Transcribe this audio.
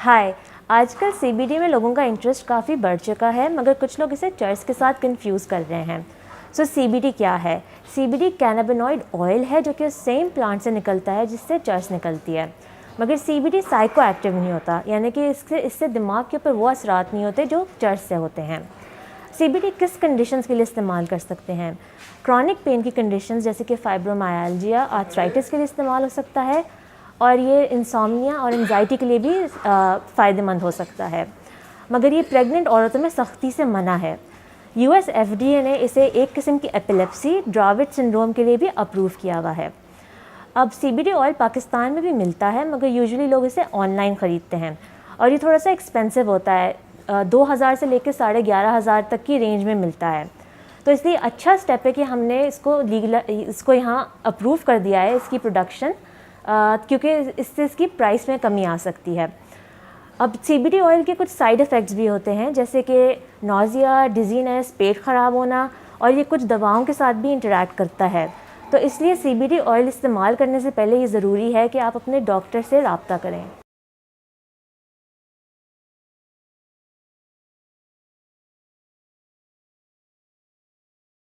हाय। आजकल सीबीडी में लोगों का इंटरेस्ट काफ़ी बढ़ चुका है, मगर कुछ लोग इसे चर्च के साथ कंफ्यूज कर रहे हैं। सीबीडी क्या है? सीबीडी कैनाबिनॉइड ऑयल है जो कि सेम प्लांट से निकलता है जिससे चर्च निकलती है। मगर सीबीडी साइको एक्टिव नहीं होता, यानी कि इससे दिमाग के ऊपर वो असरात नहीं होते जो चर्च से होते हैं। सीबीडी किस कंडीशंस के लिए इस्तेमाल कर सकते हैं? क्रॉनिक पेन की कंडीशंस जैसे कि फाइब्रोमाइल्जिया, आर्थराइटिस के लिए इस्तेमाल हो सकता है, और ये इंसोम्निया और एंजाइटी के लिए भी फ़ायदेमंद हो सकता है। मगर ये प्रेग्नेंट औरतों में सख्ती से मना है। यूएस एफडीए ने इसे एक किस्म की एपिलेप्सी, ड्राविड सिंड्रोम के लिए भी अप्रूव किया हुआ है। अब सीबीडी ऑयल पाकिस्तान में भी मिलता है, मगर यूजुअली लोग इसे ऑनलाइन ख़रीदते हैं और ये थोड़ा सा एक्सपेंसिव होता है। 2000 से लेकर 11,500 तक की रेंज में मिलता है। तो इसलिए अच्छा स्टेप है कि हमने इसको यहाँ अप्रूव कर दिया है, इसकी प्रोडक्शन, क्योंकि इससे इसकी प्राइस में कमी आ सकती है। अब सीबीडी ऑयल के कुछ साइड इफ़ेक्ट्स भी होते हैं, जैसे कि नौजिया, डिजीनेस, पेट ख़राब होना, और ये कुछ दवाओं के साथ भी इंटरैक्ट करता है। तो इसलिए सीबीडी ऑयल इस्तेमाल करने से पहले ये ज़रूरी है कि आप अपने डॉक्टर से रब्ता करें।